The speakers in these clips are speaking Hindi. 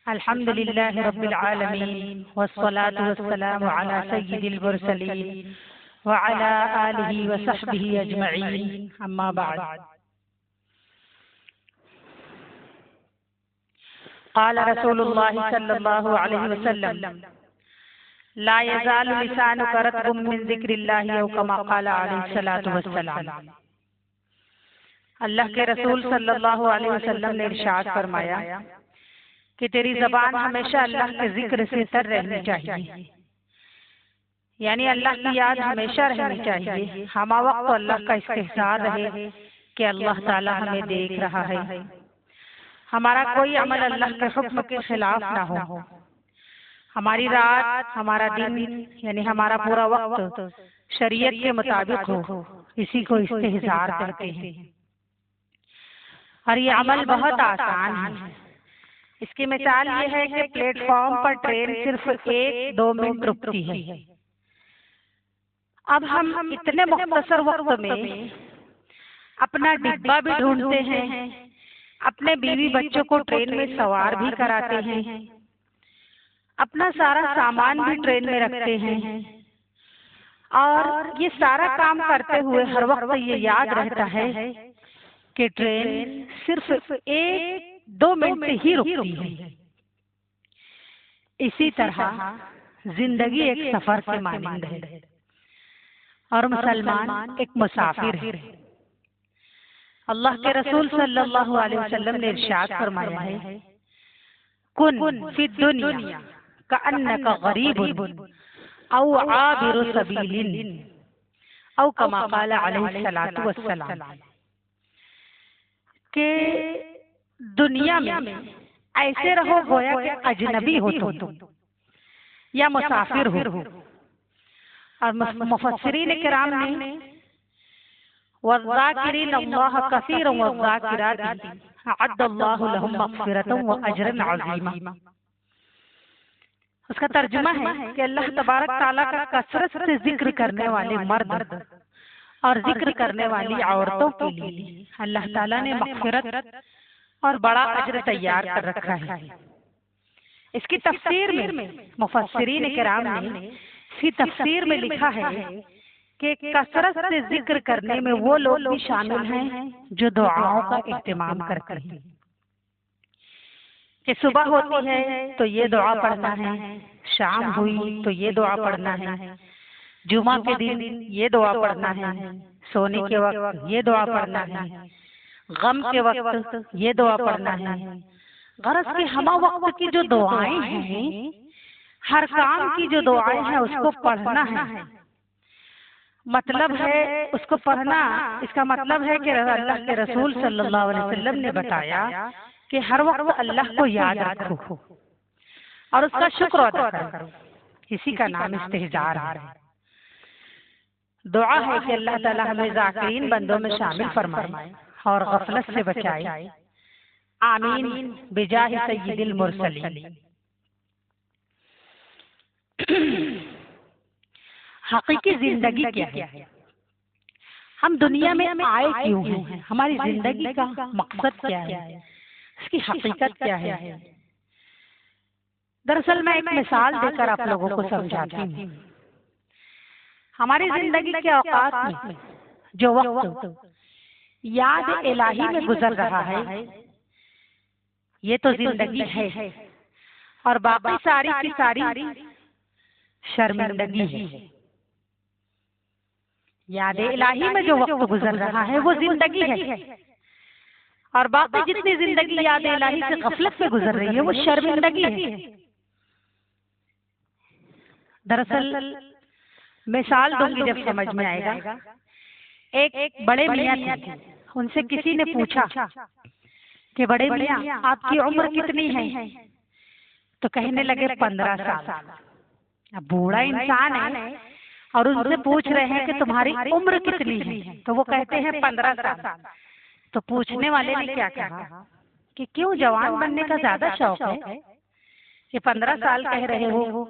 अल्हम्दुलिल्लाह रब्बिल आलमीन वस्सलातु वस्सलामु अला सय्यिदिल मुरसलीन व अला आलिहि व सहबिहि अजमईन, अम्मा बाद। क़ाल रसूलुल्लाह सल्लल्लाहु अलैहि वसल्लम ला यज़ालु लिसानुका रत्बुम मिन ज़िक्रिल्लाहि औ कमा क़ाल अलैहि सलातु वस्सलाम। अल्लाह के रसूल सल्लल्लाहु अलैहि वसल्लम ने इरशाद फरमाया कि तेरी ज़बान हमेशा अल्लाह के जिक्र से तर रहनी चाहिए, यानी अल्लाह की याद हमेशा रहनी चाहिए। हमा वक्त अल्लाह का इस्तिहज़ार रहे कि अल्लाह ताला हमें देख रहा है, हमारा कोई अमल अल्लाह के हुक्म के खिलाफ ना हो, हमारी रात हमारा दिन यानी हमारा पूरा वक्त शरीयत के मुताबिक हो, इसी को इस्तिहज़ार कहते हैं। और ये अमल बहुत आसान है। इसकी मिसाल ये है कि प्लेटफॉर्म पर ट्रेन सिर्फ 1-2 मिनट रुकती है। अब हम इतने मुख्तसर वक्त में अपना डिब्बा भी ढूंढते हैं, अपने बीवी बच्चों को ट्रेन में सवार भी कराते हैं, अपना सारा सामान भी ट्रेन में रखते हैं, और ये सारा काम करते हुए हर वक्त ये याद रहता है कि ट्रेन सिर्फ 1-2 मिनट ही रुकती है। इसी तरह जिंदगी एक सफर के मानंद है और मुसलमान एक मुसाफिर है। अल्लाह के रसूल सल्लल्लाहु अलैहि वसल्लम ने इरशाद फरमाया है, कुन फी दुनिया कअन्नका गरीबुन औ आबिरु सबीलिन औ कमा क़ाल अलैहि सलातु वस्सलाम। के दुनिया में ऐसे रहो गोया कि अजनबी हो तुम या मुसाफिर हो। और मुफस्सिरीन किराम ने वज़्ज़ाकिरीन अल्लाह कसीरन वज़्ज़ाकिरात अअद्दल्लाहु लहुम मग़फ़िरतन व अजरन अज़ीमा। उसका तर्जुमा है कि अल्लाह तबारक ताला का कसरत से जिक्र करने वाले मर्द और जिक्र करने वाली औरतों के लिए अल्लाह ताला ने मग़फ़िरत और बड़ा अजर तैयार कर रखा है। इसकी तफसीर में मुफस्सिरीन किराम ने इसकी तफसीर में लिखा है कि कसरत से जिक्र करने में वो लोग भी शामिल हैं जो दुआओं का इत्तिमाम करते हैं, कि सुबह होती है तो ये दुआ पढ़ना है, शाम हुई तो ये दुआ पढ़ना है, जुमा के दिन ये दुआ पढ़ना है, सोने के वक्त ये दुआ पढ़ना है, गम के वक्त ये दुआ पढ़ना है। गरज के हमा वक्त की जो दुआएं हैं, हर काम की जो दुआएं हैं उसको पढ़ना है। मतलब है उसको पढ़ना, इसका मतलब है कि अल्लाह के रसूल सल्लल्लाहु अलैहि वसल्लम ने बताया कि हर वक्त अल्लाह को याद रखो और उसका शुक्र अदा करो। इसी का नाम इस्तिहज़ार है। दुआ है कि अल्लाह ताला हमें ज़ाकिरीन बंदों में शामिल फरमाए और गफलत से बचाए। आमीन बिजाहि सय्यिदिल मुरसलीन। हकीकी जिंदगी क्या है? हम दुनिया में आए क्यों हैं? हमारी जिंदगी का मकसद क्या है? इसकी हकीकत क्या है? दरअसल मैं एक मिसाल देकर आप लोगों को समझाती हूँ। हमारी जिंदगी के औकात में जो वक्त याद इलाही में गुजर रहा है, ये तो जिंदगी है, और बाकी सारी की सारी शर्मिंदगी है। याद इलाही में जो वक्त गुजर रहा है वो जिंदगी है, और बाकी जितनी जिंदगी याद इलाही से गफलत में गुजर रही है वो शर्मिंदगी है। दरअसल मिसाल दूंगी जब समझ में आएगा। एक बड़े मियाँ थे, उनसे किसी ने पूछा कि बड़े मियाँ आपकी उम्र कितनी है? तो कहने लगे 15 साल। अब बूढ़ा इंसान है और उनसे पूछ रहे हैं कि तुम्हारी उम्र कितनी है? तो वो कहते हैं 15 साल। तो पूछने वाले ने क्या कहा कि क्यों, जवान बनने का ज्यादा शौक है कि 15 साल कह रहे हो?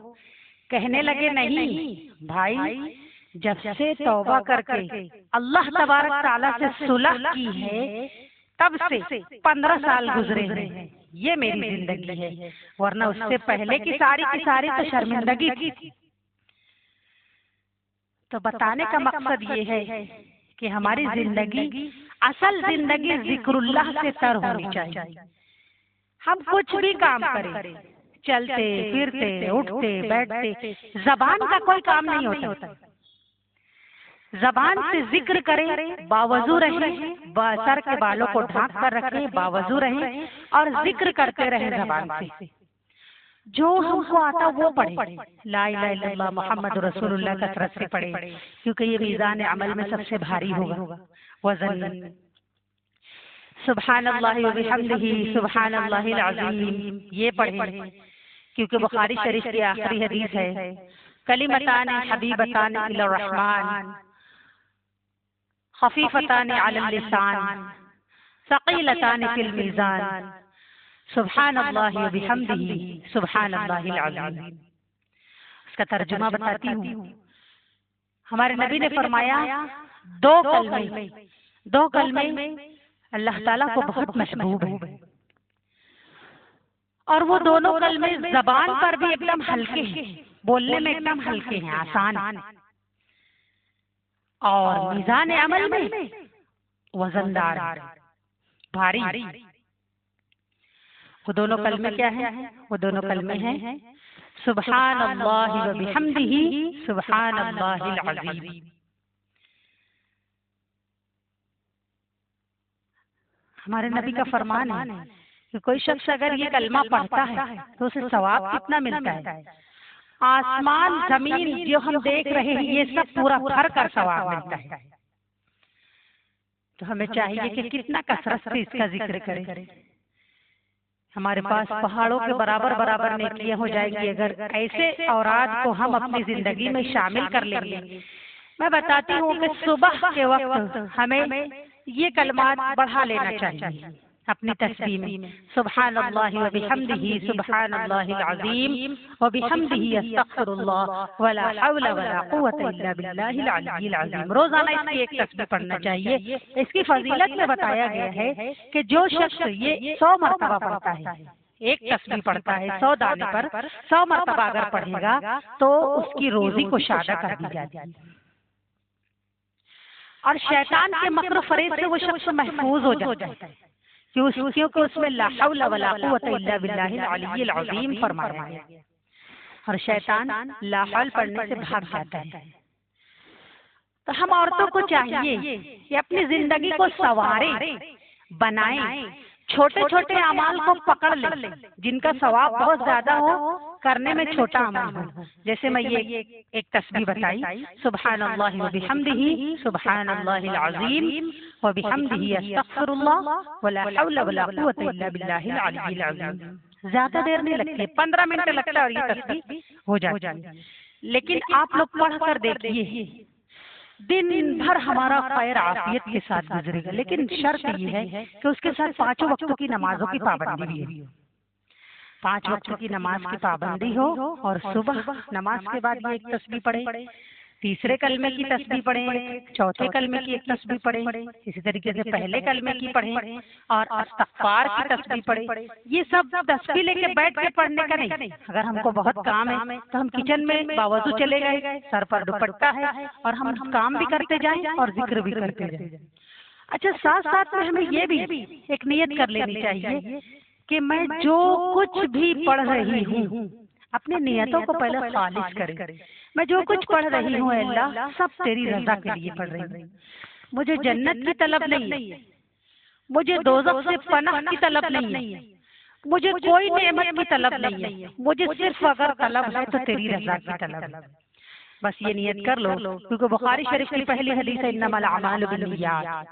कहने लगे नहीं भाई, जब से तौबा करके अल्लाह तबारक ताला से सुलह की है, तब से 15 साल गुजरे हैं, ये मेरी जिंदगी है, वरना उससे पहले की सारी तो शर्मिंदगी थी। तो बताने का मकसद ये है कि हमारी जिंदगी, असल जिंदगी जिक्रुल्लाह से तर होनी चाहिए। हम कुछ भी काम करें, चलते फिरते उठते बैठते, जबान का कोई काम नहीं होता। जबान से जिक्र करें, बावजू रहें, सर के बालों को ढांक कर रखें, बावजू रहें और जिक्र करते रहें जबान से। जो हमको आता वो पढ़े, ला इलाहा इल्लल्लाह मुहम्मद रसूलुल्लाह कसरत से पढ़े, क्योंकि ये मीज़ान अमल में सबसे भारी होगा वजन। सुब्हानल्लाहि व बिहम्दिही सुब्हानल्लाहिल अज़ीम, ये पढ़े, क्योंकि बुखारी शरीफ की आखिरी हदीस है, कलिमतान हबीबतान इलर रहमान खफीफतान अलल लिसान सकीलतान फिल मीज़ान सुब्हानल्लाहि व बिहम्दिही सुब्हानल्लाहिल अज़ीम। इसका तर्जुमा बताती हूँ। हमारे नबी ने फरमाया, दो कलमे अल्लाह ताला को बहुत महबूब है, और वो दोनों कलमे जबान पर भी एकदम हल्के हैं, बोलने में एकदम हल्के हैं, आसान, और मीज़ान अमल में वजनदार, भारी। वो दोनों कलमे क्या हैं? वो दोनों कलमे हैं सुब्हानल्लाहि व बिहम्दिही सुब्हानल्लाहिल अज़ीम। हमारे नबी का फरमान है कि कोई शख्स अगर ये कलमा पढ़ता है तो उसे सवाब कितना मिलता है? आसमान जमीन जो हम देख रहे हैं ये सब पूरा भर कर सवाब मिलता है। तो हमें चाहिए कि कितना कसरत से इसका जिक्र करें। हमारे पास पहाड़ों के बराबर नेकियां हो जाएंगी अगर ऐसे औरात को हम अपनी जिंदगी में शामिल कर लेंगे। मैं बताती हूँ कि सुबह के वक्त हमें ये कलमात बढ़ा लेना चाहिए अपनी तस्बीह में। सुब्हानल्लाहि व बिहम्दिही सुब्हानल्लाहिल अज़ीम व बिहम्दिही अस्तगफिरुल्लाह वला हौला वला कुव्वता इल्ला बिल्लाहिल अलिय्यिल अज़ीम। रोजाना इसकी एक तस्बीह पढ़ना चाहिए। इसकी फजीलत में बताया गया है कि जो शख्स ये 100 मरतबा पढ़ता है, एक तस्बीह पढ़ता है 100 दाने पर 100 मरतबा अगर पढ़ेगा तो उसकी रोजी को शादा कर दी जाती है, और शैतान के मकर फरेब से वो शख्स महफूज हो जाता है, क्योंकि उसमें ला हौला वला कुव्वता इल्ला बिल्लाहिल अलिय्यिल अज़ीम फरमाया है, और शैतान ला हौल पढ़ने से भाग जाता है। तो हम औरतों को चाहिए कि अपनी जिंदगी को संवारें, बनाएं, छोटे छोटे अमाल को पकड़ लें जिनका सवाब बहुत ज्यादा हो, करने में छोटा अमल हो। जैसे मैं ये एक तस्बीह बताई, सुब्हानल्लाहि व बिहम्दिही सुब्हानल्लाहिल अज़ीम व बिहम्दिही अस्तगफिरुल्लाह वला हौला वला कुव्वता इल्ला बिल्लाहिल अलिय्यिल अज़ीम। ज्यादा देर नहीं लगती है, 15 मिनट लगता है और ये तस्बीह हो जाती है। लेकिन आप लोग पढ़ कर देखिए, दिन भर हमारा खैर आफियत के साथ गुजरेगा। लेकिन शर्त ये है कि उसके साथ 5 वक्तों की नमाजों की पाबंदी भी हो। 5 वक्त की नमाज की पाबंदी हो, और सुबह नमाज के बाद ये एक तस्बीह पढ़े, तीसरे कलमे की तस्बीह पढ़े, चौथे कलमे की एक तस्बीह पढ़े, इसी तरीके से पहले कलमे की पढ़े, और इस्तग़फ़ार की तस्बीह पढ़े। ये सब तस्बीह लेके बैठ के पढ़ने का नहीं। अगर हमको बहुत काम है तो हम किचन में बावजू चले गए, सर पर दुपट्टा है और हम काम भी करते जाएं और जिक्र भी करते जाएं। अच्छा, साथ साथ में हमें ये भी एक नियत कर लेनी चाहिए कि मैं जो कुछ भी पढ़ रही हूँ अपनी नियतों को पहले खालिस करें। मैं जो कुछ पढ़ रही हूँ अल्लाह सब तेरी रजा के लिए पढ़ रही हूँ। मुझे जन्नत की तलब नहीं है, मुझे दोज़ख से पनाह की तलब नहीं है, मुझे कोई नेमत की तलब नहीं है, मुझे सिर्फ अगर तलब है तो तेरी रजा की तलब है। बस ये नियत कर लो, क्योंकि बुखारी शरीफ की पहली हदीस है इन्नमल अमालु बिन्नियात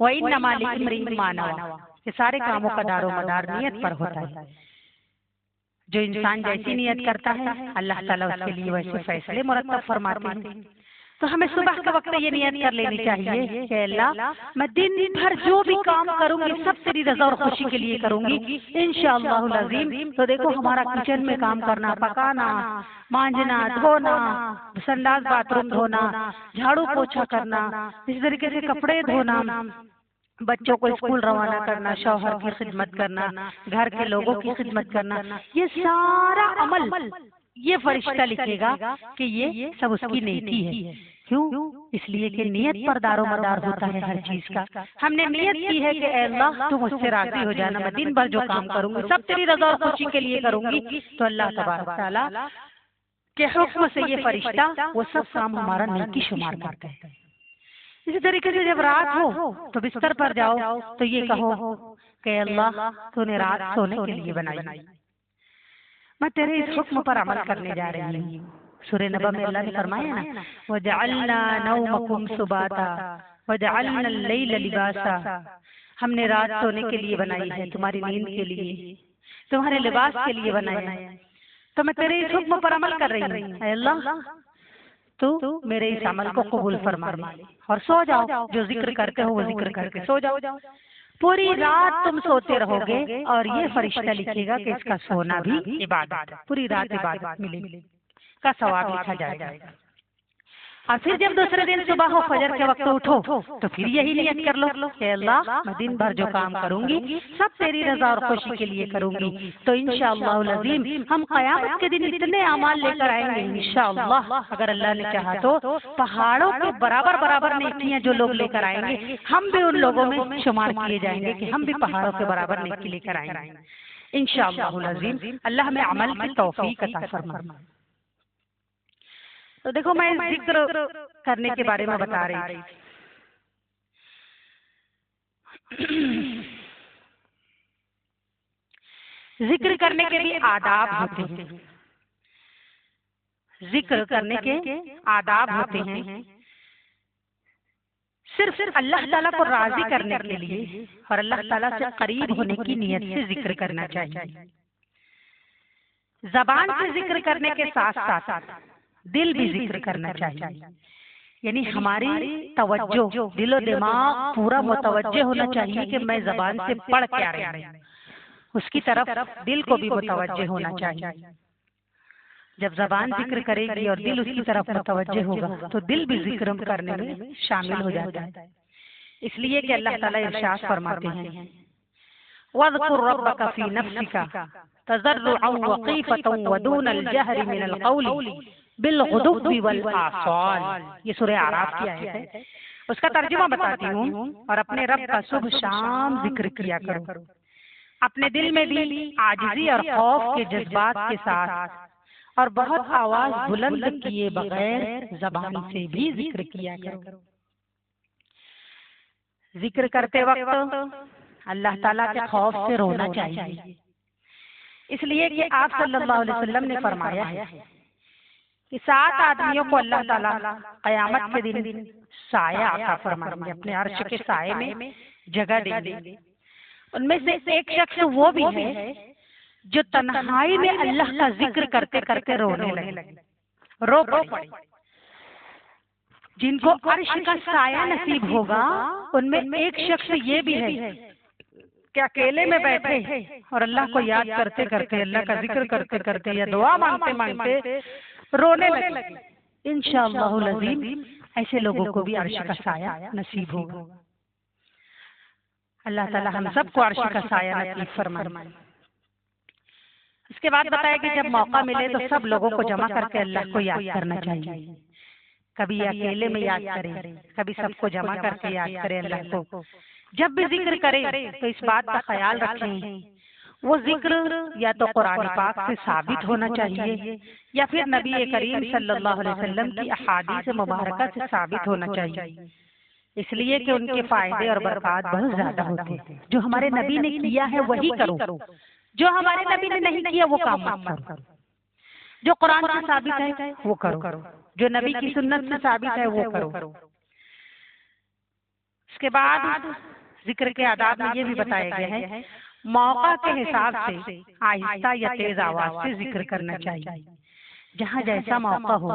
व इन्नमा लिइम्रिइन मा नवा। ये सारे कामों का दारो मदार नियत पर होता है। जो इंसान जैसी नियत करता है अल्लाह ताला उसके लिए वैसे फैसले मुरत्तब फरमाते हैं। तो हमें सुबह के वक्त ये नियत कर लेनी चाहिए कि अल्लाह मैं दिन भर जो भी काम करूंगी सब तेरी रजा और खुशी के लिए करूंगी इंशाअल्लाहुल अज़ीम। तो देखो हमारा किचन में काम करना, पकाना, मांजना, धोना, संडास बाथरूम धोना, झाड़ू पोछा करना, इस तरीके से कपड़े धोना, बच्चों को स्कूल रवाना करना, शौहर की खिदमत करना, घर के लोगों की खिदमत करना, ये सारा अमल ये फरिश्ता लिखेगा कि ये सब उसकी नेकी है। क्यों? इसलिए कि नियत पर दारोमदार होता है हर चीज का। हमने नियत की है कि ऐ अल्लाह तू मुझसे राजी हो जाना, मैं दिन भर जो काम करूंगी सब तेरी रजा और खुशी के लिए करूंगी, तो अल्लाह तबारक तआला के हुक्म से ये फरिश्ता वो सब काम हमारा नेकी शुमार करता है। इसी तरीके से जब रात हो तो बिस्तर पर जाओ तो ये कहो कि अल्लाह तूने रात सोने के लिए बनाई, मैं तेरे इस हुक्म पर अमल करने जा रही हूँ। सूरह नबा में अल्लाह ने फरमाया ना, वजअलना नौमकुम सुबाता वजअलना अल-लैला लिबासा, हमने रात सोने के लिए बनाई है, तुम्हारी नींद के लिए, तुम्हारे लिबास के लिए बनाया है। तो मैं तेरे इस हुक्म पर अमल कर रही हूँ, अल्लाह तो मेरे इस अमल को कबूल फरमा ले और सो जाओ, जो जिक्र करते हो वो जिक्र करके सो जाओ। पूरी रात तुम सोते रहोगे और ये फरिश्ता लिखेगा कि इसका सोना भी इबादत, पूरी रात इबादत मिलेगी का सवाब लिखा जाएगा। और फिर जब दूसरे दिन सुबह हो, फजर के वक्त उठो तो फिर यही नियत कर लो कि अल्लाह मैं दिन भर जो काम करूंगी सब तेरी रजा और खुशी के लिए करूंगी। तो इंशाअल्लाह अज़ीम हम क़यामत के दिन इतने अमाल लेकर आएंगे इंशाअल्लाह, अगर अल्लाह ने चाहा तो पहाड़ों के बराबर बराबर नेकियां जो लोग लेकर आएंगे हम भी उन लोगों में शुमार किए जाएंगे कि हम भी पहाड़ों के बराबर नेकी लेकर आएंगे इंशाअल्लाह अज़ीम। अल्लाह हमें अमल की तौफीक अता फरमाए। तो देखो मैं जिक्र करने के बारे में बता रही थी। जिक्र करने के भी आदाब होते हैं, जिक्र करने के आदाब होते हैं। सिर्फ अल्लाह ताला को राजी करने के लिए और अल्लाह ताला से करीब होने की नियत से जिक्र करना चाहिए। जबान से जिक्र करने के साथ साथ दिल भी जिक्र करना चाहिए, यानी हमारी तवज्जो, दिलो दिमाग पूरा मुतवज्जे होना चाहिए कि मैं जबान से पढ़ क्या रही हूँ, उसकी तरफ दिल को भी मुतवज्जे होना चाहिए। जब जबान जिक्र करेगी और दिल उसकी तरफ मुतवज्जे होगा तो दिल भी जिक्र करने में शामिल हो जाता है। इसलिए कि अल्लाह ताला इरशाद फरमाते हैं, वज़कुर रब्बका फी नफ्सिका तज़र्रुअन व ख़ीफ़तन व दूनल जहरि मिनल क़ौली बिलग़ुदुव्वि वल आसाल। ये सूरह आराफ की आयत है, उसका तर्जुमा बताती हूँ। और अपने रब का सुबह शाम जिक्र किया करो, अपने दिल में भी आजिज़ी और खौफ के जज्बात के साथ और बहुत आवाज बुलंद किए बगैर जबान से भी जिक्र किया करो। जिक्र करते वक्त अल्लाह ताला के खौफ से रोना चाहिए, इसलिए कि आप सल्लल्लाहु अलैहि वसल्लम ने फरमाया है कि 7 आदमियों को अल्लाह ताला क़यामत के दिन साया अता फरमाएंगे, अपने अर्श के साये में जगह देंगे। उनमें से एक शख्स वो भी है जो तन्हाई में अल्लाह का जिक्र करते करते रोने लगे, रो पड़े। जिनको अर्श का साया नसीब होगा उनमें एक शख्स ये भी है कि अकेले में बैठे और अल्लाह को याद करते करते, अल्लाह का जिक्र करते करते या दुआ मांगते मांगते रोने लगे। इंशाअल्लाह अज़ीम ऐसे लोगों को भी अर्श का साया नसीब होगा। अल्लाह ताला हम सबको अर्श का साया नसीब फरमाए। इसके बाद बताया कि जब मौका मिले तो सब लोगों को जमा करके अल्लाह को याद करना चाहिए। कभी अकेले में याद करें, कभी सबको जमा करके याद करें अल्लाह को। जब भी जिक्र करें तो इस बात का ख्याल रखें वो जिक्र या तो कुरान पाक से साबित होना चाहिए या फिर नबी करीम सल्लल्लाहु अलैहि वसल्लम की अहादीस मुबारका से साबित होना चाहिए। इसलिए कि उनके फायदे और बरकत बहुत ज्यादा होते हैं। जो हमारे नबी ने किया है वही करो, जो हमारे नबी ने नहीं किया वो काम मत करो। जो कुरान से साबित है वो करो, जो नबी की सुन्नत से साबित है वो करो। इसके बाद जिक्र के आदाब में ये भी बताया गया है मौका के हिसाब से आहिस्ता या तेज आवाज से जिक्र करना चाहिए। जहाँ जैसा मौका हो,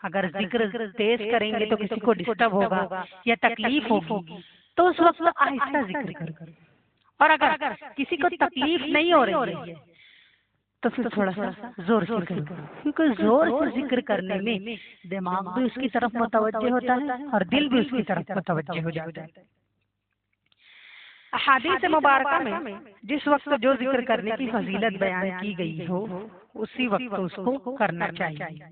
अगर जिक्र तेज करेंगे तो किसी को डिस्टर्ब होगा या तकलीफ होगी तो उस वक्त आहिस्ता जिक्र करो। और अगर किसी को तकलीफ नहीं हो रही है तो फिर थोड़ा सा जोर से करो, क्योंकि जोर से जिक्र करने में दिमाग भी उसकी तरफ मुतवज्जे होता है और दिल भी उसकी तरफ मुतवज्जे हो जाता है। अहादीस मुबारका में जिस वक्त जो जिक्र करने की फजीलत बयान की गई हो उसी वक्त उसको करना चाहिए।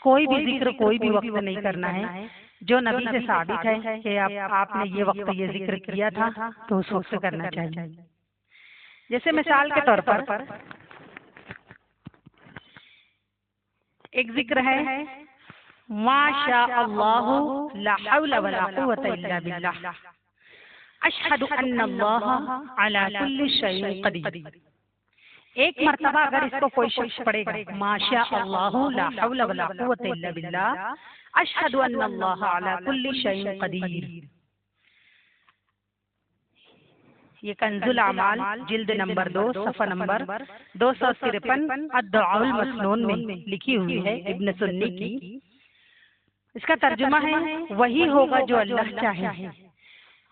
कोई भी जिक्र कोई भी वक्त नहीं करना है। जो नबी से साबित है कि आपने ये वक्त ये जिक्र किया था तो उस वक्त करना चाहिए। जैसे मिसाल के तौर पर एक जिक्र है, माशा अल्लाहु ला हौला वला कुव्वता इल्ला बिल्लाह, अशहदु अन्नल्लाह अला कुल्ली शैइन कदीर। एक मर्तबा अगर इसको कोई शख्स पढ़ेगा, माशा अल्लाहु ला हौला वला कुव्वता इल्ला बिल्लाह, अशहदु अन्नल्लाह अला कुल्ली शैइन कदीर। ये कंजुल अमाल जिल्द नंबर 2 सफ़ा नंबर 253 अद्दुआउल मसनून में लिखी हुई है, इब्न सुन्नी की। इसका तर्जुमा है, वही होगा जो अल्लाह चाहे।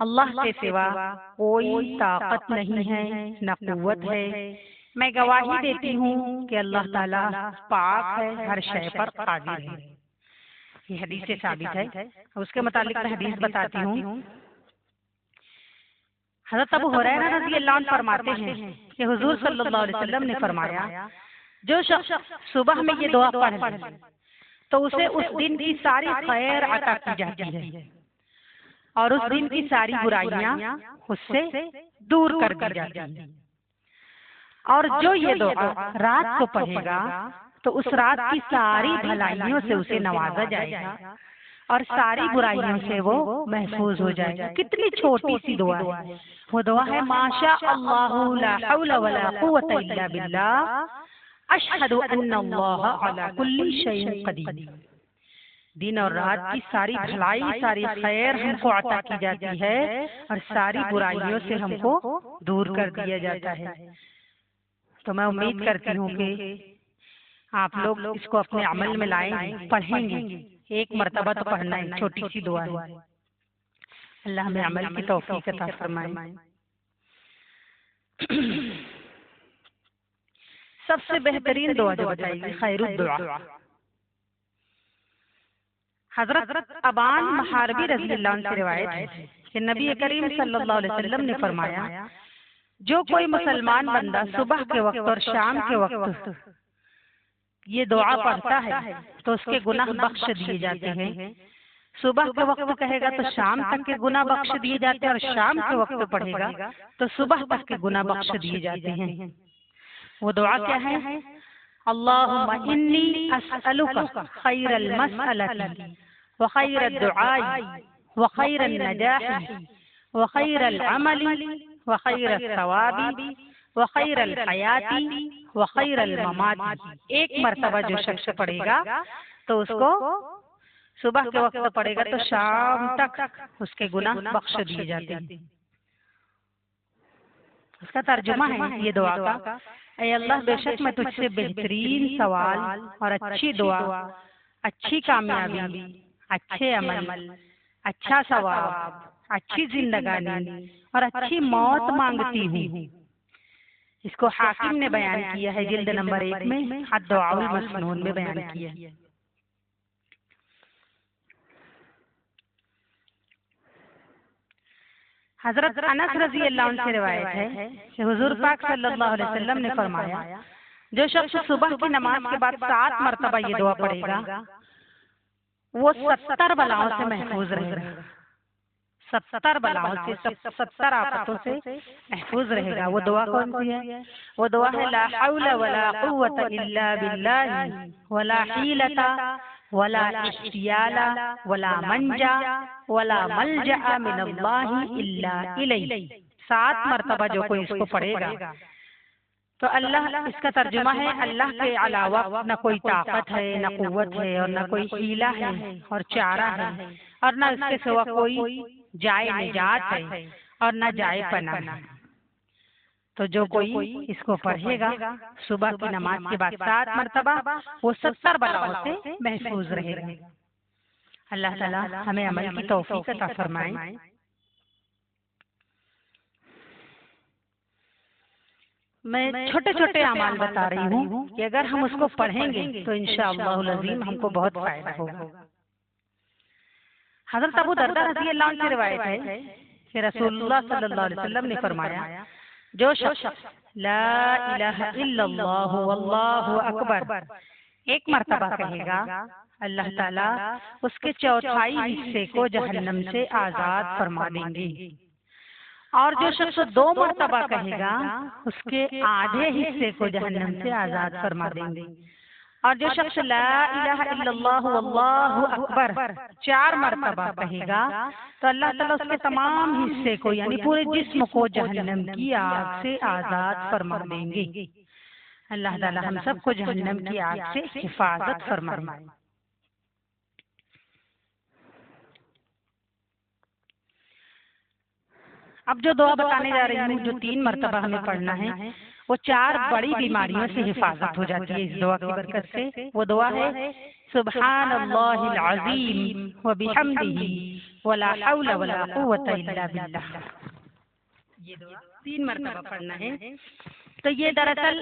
अल्लाह के सिवा कोई ताकत नहीं है, न कुव्वत है। मैं गवाही देती हूँ कि अल्लाह ताला पाक है, हर शय पर कादिर है। ये हदीस से साबित है। उसके मुतालिक मैं हदीस बताती हूँ। हज़रत अबू हुरैरा रज़ी अल्लाह अन्हु फरमाते हैं कि हुजूर सल्लल्लाहु अलैहि वसल्लम ने फरमाया, जो शख्स सुबह में ये दुआ पढ़ ले तो उसे उस दिन की सारी खैर अता की जाती है और उस दिन की सारी बुराइयां उससे दूर कर दी जाती हैं। और जो ये दुआ रात को पढ़ेगा तो उस रात की सारी भलाइयों से उसे नवाजा जाएगा और सारी बुराइयों से वो महफूज हो जाएगा। कितनी छोटी सी दुआ है। वो दुआ है, माशा अल्लाहु ला हौला वला कुव्वता इल्ला बिल्लाह, अशहदु अन्नल्लाह अला कुल्ली शैइन कदीर। दिन और रात की सारी भलाई सारी खैर हमको अता की जाती है और सारी बुराइयों से हमको दूर कर दिया जाता है। तो मैं उम्मीद करती हूँ कि आप लोग इसको अपने अमल में लाएंगे, पढ़ेंगे। एक मर्तबा तो पढ़ना है, छोटी सी दुआ है। अल्लाह हमें अमल की तौफीक अता फरमाए। सबसे बेहतरीन दुआ जो बताएगी खैरुद दुआ, हजरत अबान महारबी रज़ी अल्लाह अन्हु से रिवायत है कि नबी करीम सल्लल्लाहु अलैहि वसल्लम ने फरमाया, जो कोई मुसलमान बंदा सुबह के वक्त और शाम के वक्त ये दुआ पढ़ता है तो उसके गुनाह बख्श दिए जाते हैं। सुबह के वक्त कहेगा तो शाम तक के गुनाह बख्श दिए जाते हैं और शाम के वक्त पढ़ेगा तो सुबह तक के गुनाह बख्श दिए जाते हैं। वो दुआ क्या है? अल्लाहुम्मा इन्नी अस्अलुका खैरल मसअलति व खैरद दुआई व खैरन नजाही व खैरल अमली व खैरस सवाबी व खैरल हयाती व खैरल ममाती। एक मर्तबा जो शख्स पढ़ेगा तो उसको सुबह के वक्त पढ़ेगा तो शाम तक उसके गुनाह बख्श दिए जाते हैं। उसका तर्जुमा है ये दुआ का, ऐ अल्लाह बेशक मैं तुझसे बेहतरीन सवाल और अच्छी दुआ, अच्छी कामयाबी, अच्छे अमल, अच्छा सवाब, अच्छी जिंदगानी और अच्छी मौत मांगती हूँ। इसको हाकिम ने बयान किया है जिल्द नंबर 1 में अद्दुआउल मसनून में बयान किया है। हजरत अनस रज़ी अल्लाह अन्हु से रिवायत है कि हुजूर पाक सल्लल्लाहु अलैहि वसल्लम ने फरमाया, जो शख्स सुबह की नमाज के बाद 7 मर्तबा ये दुआ पढ़ेगा वो 70 बलाओं से महफूज रहेगा। 70 बलाओं से, 70 आफतों से महफूज रहेगा। वो दुआ कौन सी है? वो दुआ है, ला हौला वला कुव्वता इल्ला बिल्लाह वला हीलता वला इश्तियाला वला मंजा वला मलजा मिनल्लाहि इल्ला इलैहि। 7 मर्तबा जो कोई इसको पढ़ेगा तो अल्लाह, इसका तर्जुमा है अल्लाह के अलावा न कोई ताकत है, न कुव्वत है और न कोई हीला है और चारा है और न इसके सिवा कोई जाए निजात है और न जाए पनाह। तो जो कोई इसको पढ़ेगा सुबह की नमाज के बाद 7 मर्तबा वो 70 बलाओं से महफूज रहेगा। अल्लाह ताला हमें अमल की तौफीक अता फरमाए। मैं छोटे छोटे अमाल बता रही हूँ कि अगर हम उसको पढ़ेंगे तो इंशाअल्लाहुल अज़ीम हमको बहुत फायदा होगा। हज़रत अबू दरदा रज़ी अल्लाह अन्हु से रिवायत है कि रसूलुल्लाह सल्लल्लाहु अलैहि वसल्लम ने फरमाया, जो शख्स ला इलाहा इल्लल्लाह वल्लाहु अकबर एक मर्तबा कहेगा, अल्लाह ताला उसके चौथाई हिस्से को जहन्नम से आजाद फरमा देंगे। और जो शख्स 2 मर्तबा कहेगा, उसके आधे हिस्से को जहन्नम से आजाद फरमा देंगे। और जो शख्स ला इलाहा इल्लल्लाह वल्लाहु अकबर 4 मर्तबा कहेगा, तो अल्लाह ताला उसके तमाम हिस्से को यानी पूरे जिस्म को जहन्नम की आग से आजाद फरमा देंगे। अल्लाह ताला हम सबको जहन्नम की आग से हिफाजत फरमाए। अब जो दुआ बताने जा रही हूँ, जो 3 मर्तबा हमें पढ़ना है, वो 4 बड़ी बीमारियों से हिफाजत हो जाती है इस दुआ की बरकत से। वो दुआ है सुब्हानल्लाहिल अज़ीम व बिहम्दिही वला हौला वला कुव्वता इल्ला बिल्लाह। ये दुआ 3 मर्तबा पढ़ना है। तो ये दरअसल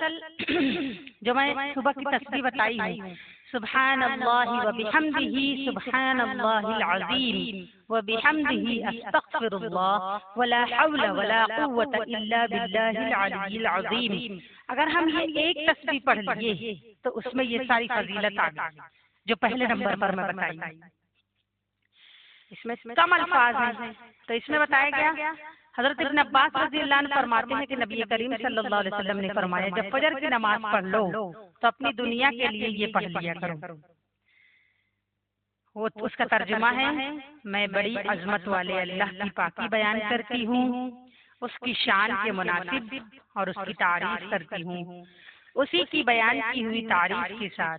जो मैं सुबह की तस्बीह बताई है, सुब्हानल्लाहि व बिहम्दिही सुब्हानल्लाहिल अज़ीम व बिहम्दिही अस्तगफिरुल्लाह वला हौला वला कुव्वता इल्ला बिल्लाहिल अलिय्यिल अज़ीम। अगर हम ये एक तस्बीह पढ़ लिए तो उसमें ये सारी फजीलत आ गई जो पहले नंबर पर मैं बताई। इसमें कम अल्फाज हैं, तो इसमें बताया गया, हजरत इब्न अब्बास रज़ियल्लाहु अन्हु फरमाते हैं कि नबी करीम सल्लल्लाहु अलैहि वसल्लम ने फरमाया, जब फजर की नमाज पढ़ लो तो अपनी दुनिया के लिए ये पढ़ लिया करो। वो उसका तर्जुमा है, मैं बड़ी अजमत वाले अल्लाह की पाकी बयान करती हूँ, उसकी शान के मुनासिब और उसकी तारीफ करती हूँ, उसी की बयान की हुई तारीफ के साथ,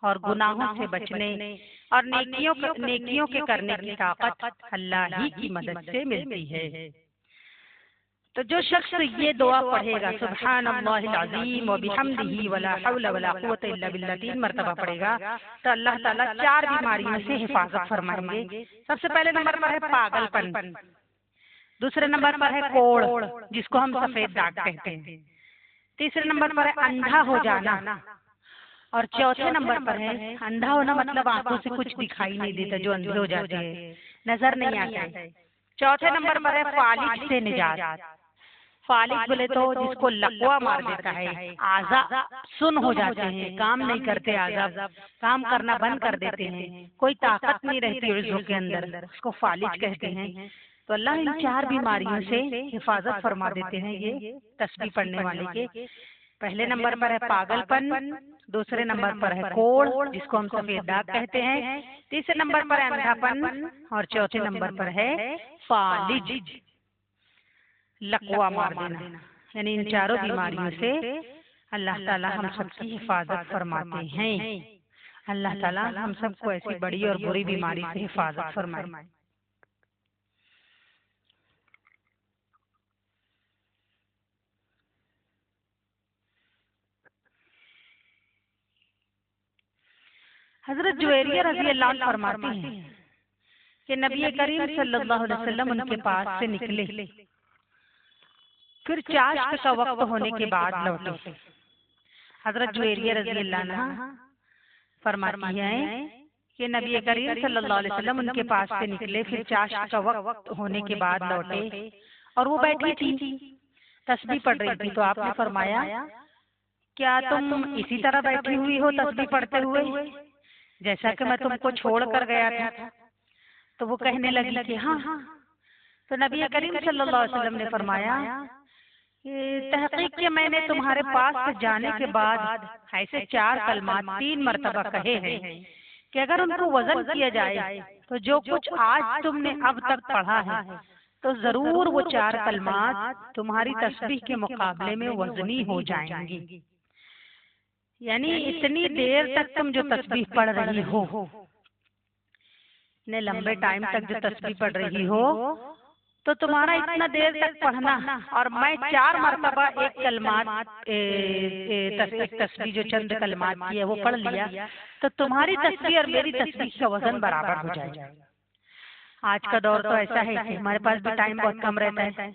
और गुनाहों से बचने और नेकियों के करने की ताकत अल्लाह ही की मदद से मिलती है। तो जो शख्स ये दुआ पढ़ेगा, सुब्हानल्लाहिल अज़ीम व बिहम्दिही वला हौला वला कुव्वता इल्ला बिल्लाह 3 मर्तबा पढ़ेगा, तो अल्लाह ताला 4 बीमारियों से हिफाजत फरमाएंगे। सबसे पहले नंबर पर है पागलपन, दूसरे नंबर पर है कोढ़ जिसको हम सफेद दाग कहते हैं, तीसरे नंबर पर है अंधा हो जाना, और चौथे नंबर पर है अंधा होना मतलब आंखों से कुछ दिखाई नहीं देता, जो अंधे हो जाते हैं, नजर नहीं आते। चौथे नंबर पर है फालिज से निजात। फालिज बोले तो जिसको लकवा मार देता है, आज़ा सुन हो जाते हैं, काम नहीं करते, आज़ा काम करना बंद कर देते हैं, कोई ताकत नहीं रहती उज़्व के अंदर, उसको फालिज कहते हैं। तो अल्लाह इन 4 बीमारियों से हिफाजत फरमा देते हैं ये तस्बीह पढ़ने वाले के। पहले नंबर पर है पागलपन, दूसरे नंबर पर है कोढ़ जिसको हम सफेद दाग कहते हैं, तीसरे नंबर पर है अंधापन, और चौथे नंबर पर है फालिज लकवा मार देना। यानी इन 4 बीमारियों से अल्लाह ताला हम सबकी हिफाजत फरमाते हैं। अल्लाह ताला हम सबको ऐसी बड़ी और बुरी बीमारी से हिफाजत फरमाए। हजरत जुवैरिया रज़ियल्लाहु अन्हा फरमाती हैं कि नबी करीम सल्लल्लाहु अलैहि वसल्लम उनके पास से निकले, फिर चाश्त का वक्त होने के बाद लौटे। हजरत जुवैरिया रज़ियल्लाहु अन्हा फरमाती हैं कि नबी करीम सल्लल्लाहु अलैहि वसल्लम उनके पास से निकले, फिर चाश्त का वक्त होने के बाद लौटे, और वो बैठी थी तस्बीह पढ़ रही थी। तो आपने फरमाया, क्या तुम इसी तरह बैठी हुई हो तस्बीह पढ़ते हुए जैसा कि मैं तुमको छोड़ कर गया था? तो वो कहने लगी कि हाँ। तो नबी करीम सल्लल्लाहु अलैहि वसल्लम ने फरमाया, तहकीक के मैंने तुम्हारे पास से जाने के बाद ऐसे 4 कलमात 3 मर्तबा कहे हैं कि अगर उनको वजन किया जाए तो जो कुछ आज तुमने अब तक पढ़ा है तो जरूर वो 4 कलमात तुम्हारी तस्बीह के मुकाबले में वजनी हो जाएंगी। यानी इतनी देर तक तुम जो तस्बीह पढ़ रही हो, इतने लंबे टाइम तक जो तस्बीह पढ़ रही हो, तो तुम्हारा इतना देर तक पढ़ना, और मैं 4 मर्तबा एक कलमात तस्बीह जो चंद कलमात की है वो पढ़ लिया, तो तुम्हारी तस्बीह और मेरी तस्बीह का वजन बराबर हो जाएगा। आज का दौर तो ऐसा है कि हमारे पास भी टाइम बहुत कम रहता है,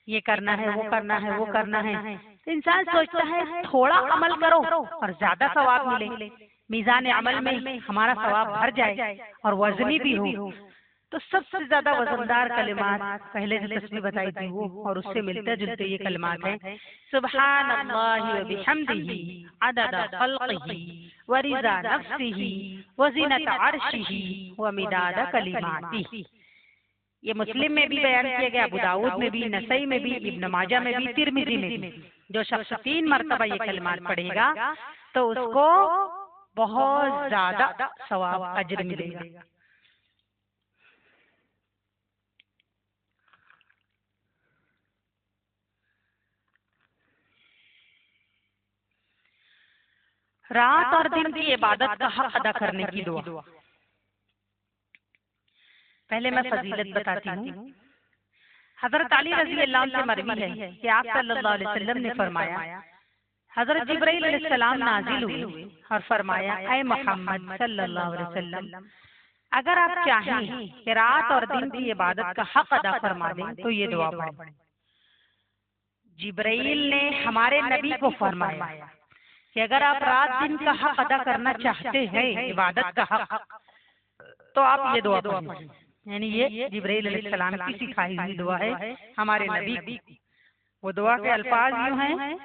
ये करना है, वो करना है, वो करना है, तो इंसान सोचता है थोड़ा अमल करो और ज्यादा सवाब मिले, मीज़ान अमल में हमारा सवाब भर जाए और वजनी भी हो। तो सबसे ज्यादा वजनदार कलिमात पहले जो तस्बीह बताई थी वो और उससे मिलते जुलते ये कलिमात है, सुब्हानल्लाहि व बिहम्दिही अदद खल्क़िही व रिज़ा नफ्सिही व ज़ीनत अर्शिही व मिदाद कलिमातिही। ये मुस्लिम में भी बयान किया गया, अबू दाऊद में भी, नसई में भी, इब्न माजा में भी, तिरमिज़ी में भी। जो शख्स 3 मरतबा ये कलिमात पढ़ेगा तो उसको बहुत ज्यादा सवाब अजर मिलेगा। रात और दिन की इबादत का हक अदा करने की दुआ। पहले मैं फजीलत बताती हूँ। हजरत अली रज़ी अल्लाह अन्हु से मरवी है कि आप सल्लल्लाहु अलैहि वसल्लम ने फरमाया, हजरत जिब्राइल अलैहिस्सलाम नाजिल हुए और फरमाया, ऐ मोहम्मद सल्लल्लाहु अलैहि वसल्लम, अगर आप चाहें कि रात और दिन की इबादत का हक अदा फरमा दें तो ये दुआ पढ़ें। जिब्राइल ने हमारे नबी को फरमाया कि अगर आप रात दिन का हक अदा करना चाहते हैं, इबादत का हक, तो आप ये दुआ पढ़ें। यानी ये जिब्राइल अलैहिस्सलाम की सिखाई हुई दुआ है हमारे नबी की। वो दुआ के अल्फाज यूं हैं,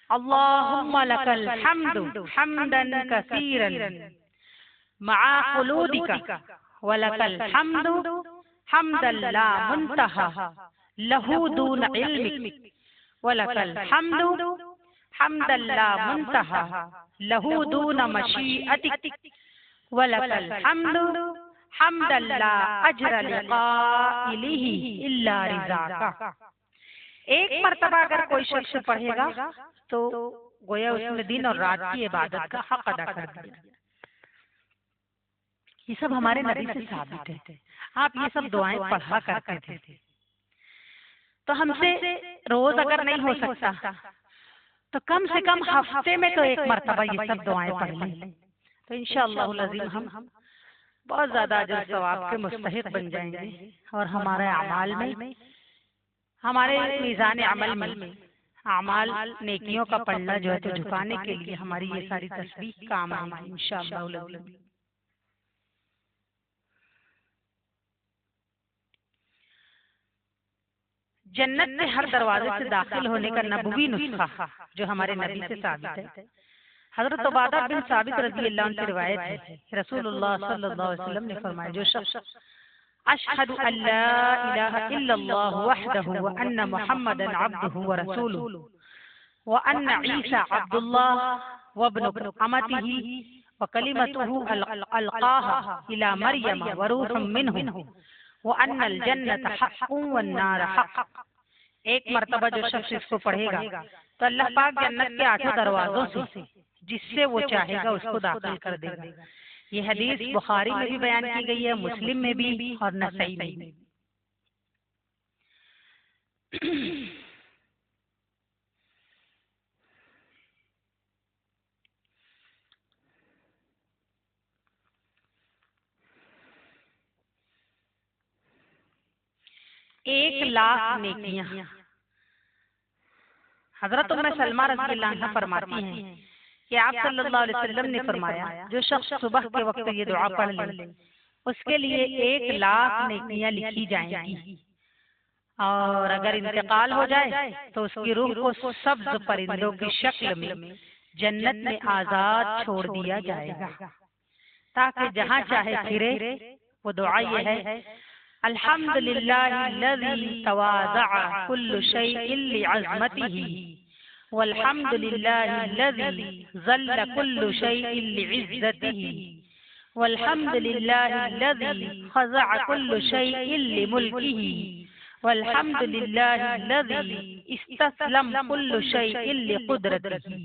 अल्लाहुम्मा लकल हम्दु हम्दन कसीरन मआ खुलूदिका व लकल हम्दु हम्दन ला मुंतहा लहू दून इल्मिक व लकल हम्दु हम्दन ला मुंतहा लहू दून मशीअतिक व लकल हम्दु हम्दन ला अजर लिक़ाइलिही इल्ला रिज़ाका। एक मर्तबा अगर कोई शख्स पढ़ेगा तो गोया उसने दिन और रात की इबादत का हक अदा कर दिया। ये सब हमारे नबी से साबित है। आप ये सब दुआएं पढ़ा करते थे। तो हमसे रोज अगर नहीं हो सकता तो कम से कम हफ्ते में तो एक मर्तबा ये सब दुआएं पढ़ लें, तो इंशाअल्लाह अज़ीम हम बहुत ज्यादा अजर सवाब के मुस्तहिक बन जाएंगे। और हमारे अमाल में, हमारे मीज़ान अमल में, अमाल नेकियों का पढ़ना जो है तो झुकाने के लिए हमारी ये सारी तस्बीह काम आएगी इंशाअल्लाह। जन्नत के हर दरवाजे से दाखिल होने का नबवी नुस्खा जो हमारे नबी से साबित है। हजरत उबादा बिन साबित रज़ी अल्लाह अन्हु की रिवायत है, रसूलुल्लाह सल्लल्लाहु अलैहि वसल्लम ने फरमाया, जो शख्स अशहदु अल्ला इलाहा इल्लल्लाह वहदहु व अन्ना मुहम्मदन अब्दुहु व रसूलुहु व अन्ना ईसा अब्दुल्लाह व इब्नु अमतिही व कलिमतुहु अलक़ाहा इला मरियम व रूहुम मिन्हु व अन्नल जन्नत हक़्क़ुन वन नार हक़्क़। एक मर्तबा जो शख्स इसको पढ़ेगा तो अल्लाह पाक जन्नत के 8 दरवाजों से जिससे वो चाहेगा उसको दाखिल कर देगा। ये हदीस बुखारी में भी बयान की गई है, मुस्लिम में भी और नसई में भी। एक लाख नेकियां। हजरत उम्मे सलमा रज़ी अल्लाह अन्हा फरमाती हैं कि आप सल्लल्लाहु अलैहि वसल्लम ने फरमाया, जो शख्स सुबह के वक्त ये दुआ पढ़ ले उसके लिए 1 लाख नेकियां लिखी जाएंगी। और अगर इंतकाल हो जाए तो उसकी रूह को सब्ज परिंदों की शक्ल में जन्नत में आजाद छोड़ दिया जाएगा ताकि जहाँ चाहे फिरे। वो दुआ ये है, अल्हम्दुलिल्लाहिल्लज़ी तवाज़अ कुल्लु शैइन लिअज़मतिही वल्हम्दुलिल्लाहिल्लज़ी ज़ल्ल कुल्लु शैइन लिइज़्ज़तिही वल्हम्दुलिल्लाहिल्लज़ी ख़ज़अ कुल्लु शैइन लिमुल्किही वल्हम्दुलिल्लाहिल्लज़ी इस्तस्लम कुल्लु शैइन लिक़ुद्रतिही।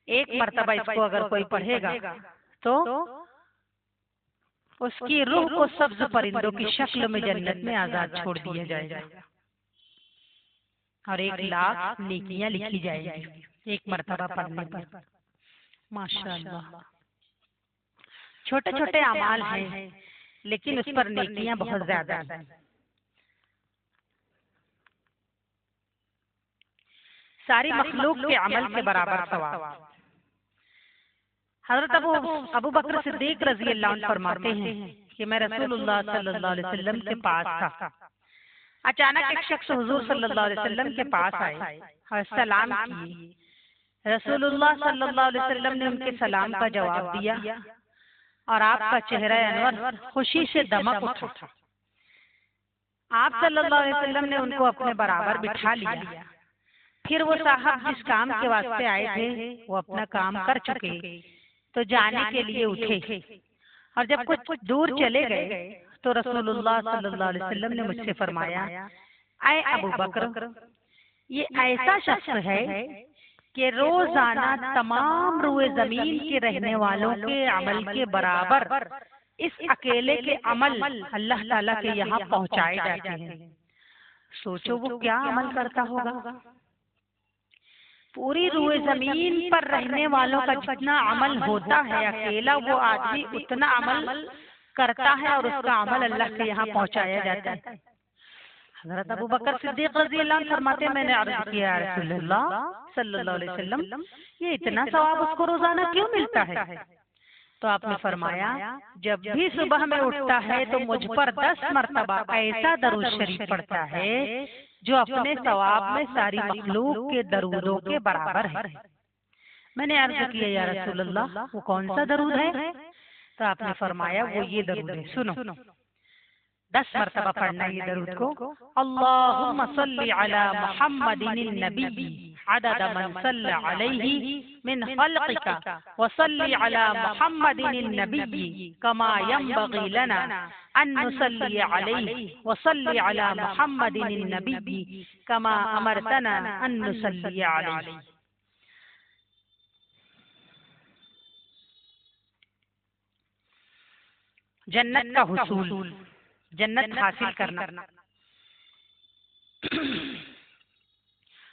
एक मर्तबा इसको अगर कोई पढ़ेगा तो उसकी रूह को सब्ज परिंदों की शक्ल में जन्नत में आजाद छोड़ दिया जाएगा और 1 लाख नेकियां लिखी जाएंगी एक मर्तबा पढ़ने पर। माशाअल्लाह, छोटे छोटे अमाल हैं लेकिन उस पर नेकियां बहुत ज्यादा हैं। सारी मखलूक के अमल के बराबर सवाब। हजरत अबू बकर सिद्दीक रज़ी अल्लाह अन्हु फरमाते हैं कि मैं रसूलुल्लाह सल्लल्लाहु अलैहि वसल्लम के पास था। अचानक एक शख्स हुजूर सल्लल्लाहु अलैहि वसल्लम के पास आए और सलाम किए। रसूलुल्लाह सल्लल्लाहु अलैहि वसल्लम ने उनके सलाम का जवाब दिया और आपका चेहरा अनवर खुशी से दमक उठा। आप सल्लल्लाहु अलैहि वसल्लम ने उनको अपने बराबर बिठा लिया। फिर वो साहब जिस काम के वास्ते आए थे वो अपना काम कर चुके, तो जाने के लिए उठे और जब कुछ दूर चले गए तो रसूलुल्लाह सल्लल्लाहु अलैहि वसल्लम ने मुझसे फरमाया, ऐ अबू बकर, ये ऐसा शख्स है कि रोजाना तमाम रुए जमीन के रहने वालों के अमल के बराबर इस अकेले के अमल अल्लाह ताला के यहाँ पहुँचाए जाते हैं। सोचो वो क्या अमल करता होगा। पूरी रुए जमीन पर रहने वालों का जितना अमल होता है, अकेला वो आदमी उतना अमल करता है और उसका अमल अल्लाह के यहाँ पहुँचाया जाता है। हज़रत अबू बकर सिद्दीक़ रज़ियल्लाहु अन्हु फरमाते, मैंने अर्ज़ किया रसूलुल्लाह सल्लल्लाहु अलैहि वसल्लम, ये इतना सवाब उसको रोजाना क्यों मिलता है? तो आपने फरमाया, जब भी सुबह में उठता है तो मुझ पर 10 मरतबा ऐसा दरूद शरीफ पढ़ता है जो अपने सवाब में सारी मखलूक के दरूदों के बराबर है। मैंने अर्ज़ किया, या रसूलल्लाह वो कौन सा दरूद है? तो आपने फरमाया, वो ये दरूद है, सुनो। 10 मरतबा पढ़ना ये दरूद को। अल्लाहुम्मा सल्ली अला मुहम्मदिन नबी अदद मन सल्ला अलैहि मिन खल्क़िका व सल्ली अला मुहम्मदिन नबी कमा यंबगी लना अन नुसल्ली अलैहि व सल्ली अला मुहम्मदिन नबी कमा अमरतना अन नुसल्ली अलैहि। जन्नत का हुसूल, जन्नत हासिल करना।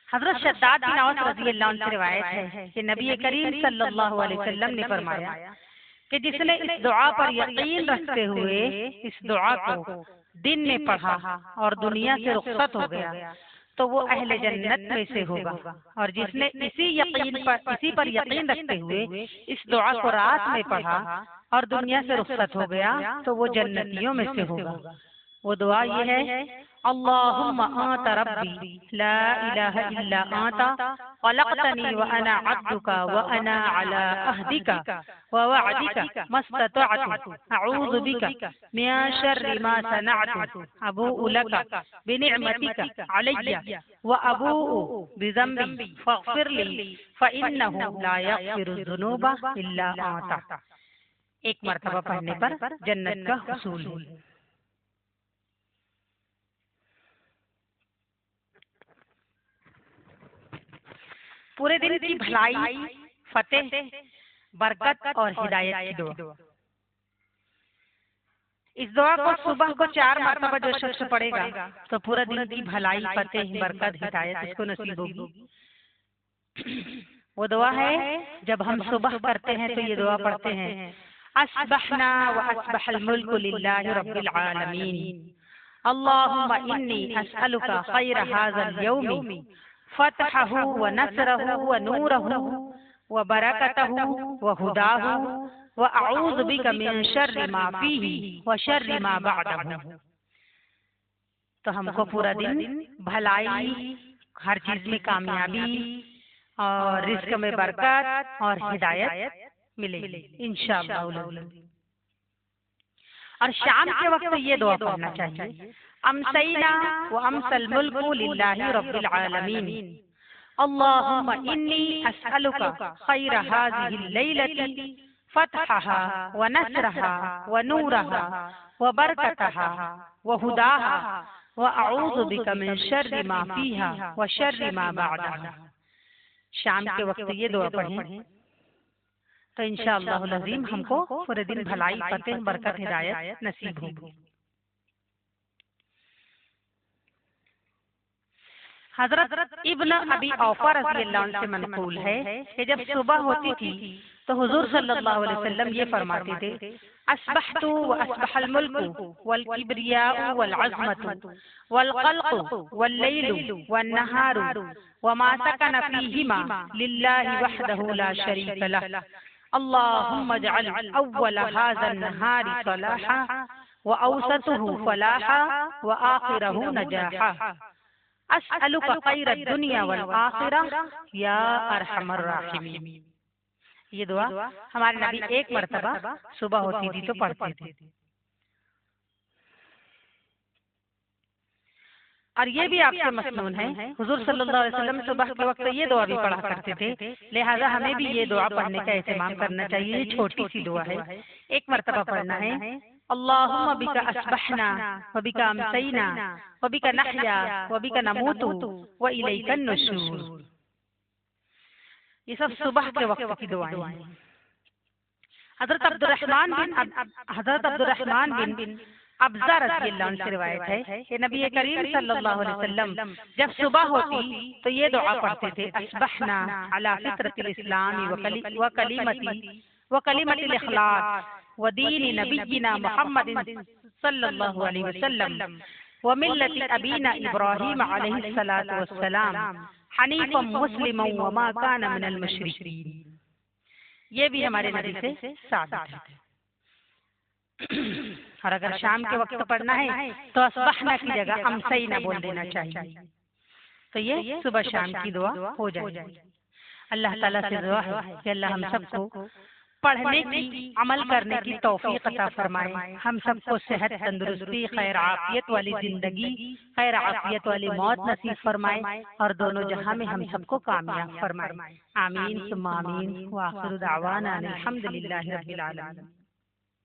हज़रत शद्दाद बिन औस रज़ियल्लाहु अन्हु से रिवायत है कि नबी करीम सल्लल्लाहु अलैहि वसल्लम ने फरमाया कि जिसने इस दुआ पर यकीन रखते हुए इस दुआ को दिन में पढ़ा और दुनिया से रुखसत हो गया तो वो अहले जन्नत में से होगा, और जिसने इसी पर यकीन रखते हुए इस दुआ को रात में पढ़ा और दुनिया से रुखसत हो गया तो वो जन्नतियों में से होगा। वो दुआ ये है, अल्लाहुम्मा आंता रब्बी ला इलाहा इल्ला आंता खलक़तनी व अना अब्दुका व अना अला अहदिका व वअदिका मस्ततअतु अऊज़ु बिका मिन शर्रि मा सनअतु अबूउ लका बिनिअमतिका अलैया व अबूउ बिज़ंबी फ़ग़फ़िर ली फ़इन्नहु ला यग़फ़िरु ज़ुनूबा इल्ला आंता। एक मरतबा पढ़ने पर जन्नत का हुसूल है। पूरे दिन की भलाई, फतेह, बरकत और हिदायत की दुआ। इस दुआ को सुबह को 4 मरतबा जो शख्स पढ़ेगा तो पूरा दिन की भलाई, फतेह, बरकत, हिदायत इसको नसीब होगी। वो दुआ है, जब हम सुबह करते हैं तो ये दुआ पढ़ते हैं, अस्बहना व अस्बहल मुल्कु लिल्लाहि रब्बिल आलमीन अल्लाहुम्मा इन्नी अस्अलुका खैर हाज़ल यौमि फतहहु व नसरहु व नूरहु व बरकतहु व हुदाहु व अऊज़ु बिका मिन शर्रि मा फीही व शर्रि मा बअदहु। तो हमको पूरा दिन भलाई, हर चीज में कामयाबी और रिज़्क़ में बरकत और हिदायत मिलेगी इंशाअल्लाह। और शाम के वक्त ये दुआ पढ़ना चाहिए, अमसैना व अमसल मुल्कु लिल्लाहि रब्बिल आलमीन अल्लाहुम्मा इन्नी अस्अलुका खैर हाज़िहिल लैलति फतहहा व नसरहा व नूरहा व बरकतहा व हुदाहा व अऊज़ु बिका मिन शर्रि मा फीहा व शर्रि मा बअदहा। शाम के वक्त ये दुआ पढ़ें तो इंशाअल्लाह अज़ीम हमको पूरे दिन भलाई, फतेह, बरकत, हिदायत नसीब होगी। हज़रत इब्न अबी औफ़ा रज़ियल्लाहु अन्हु से मनक़ूल है कि जब सुबह होती थी तो हुज़ूर सल्लल्लाहु अलैहि वसल्लम ये फरमाते थे, अस्बहतु व अस्बहल मुल्कु वल किब्रियाउ वल अज़मतु वल ख़ल्क़ु वल लैलु वन नहारु व मा सकन फ़ीहिमा लिल्लाहि वहदहु ला शरीक लह अल्लाहुम्मा जअल अव्वल हाज़ा अन्नहारि सलाहा व औसतुहु फलाहा व आखिरहु नजाहा अस्अलुका खैर दुनिया वल आखिरह या अरहमर राहिमीन। ये दुआ हमारे नबी एक मर्तबा सुबह होती थी तो पढ़ते थे। और ये भी आपसे मसनून है, हुजूर सल्लल्लाहु अलैहि वसल्लम सुबह के वक्त ये दुआ भी पढ़ा करते थे, लिहाजा हमें भी ये दुआ पढ़ने का एहतमाम करना चाहिए। ये छोटी सी दुआ है, एक मर्तबा पढ़ना है। अल्लाहुम्मा बिका अस्बहना व बिका अमसैना व बिका नहया व बिका नमूतु व इलैका नुशूर। ये सब सुबह के वक्त की दुआएं हैं। हजरत अब्दुर्रहमान बिन अब्जा रज़ियल्लाहु अन्हु से रिवायत है कि नबी करीम सल्लल्लाहु अलैहि वसल्लम जब सुबह होती तो ये दुआ पढ़ते थे, अस्बहना अला फित्रतिल इस्लामी व कलिमतिल इखलास व दीन नबिय्यिना मुहम्मदिन सल्लल्लाहु अलैहि वसल्लम व मिल्लति अबीना इब्राहीम अलैहि सलातु वस्सलाम हनीफम मुस्लिमन व मा कान मिनल मुशरिकीन। ये भी हमारे नबी से साबित है। और अगर शाम के वक्त पढ़ना है तो अस्बहना की जगह अमसैना बोल देना चाहिए, तो ये सुबह शाम की दुआ हो जाएगी। अल्लाह ताला से दुआ है कि अल्लाह हम सबको पढ़ने की, अमल करने की तौफीक अता फरमाए, हम सबको सेहत, तंदुरुस्ती, खैर आफियत वाली जिंदगी, खैर आफियत वाली मौत नसीब फरमाए और दोनों जहां में हम सबको कामयाब फरमाए। आमीन सुम्मा आमीन। व आखिरु दावाना अनिल हम्दुलिल्लाहि रब्बिल आलमीन।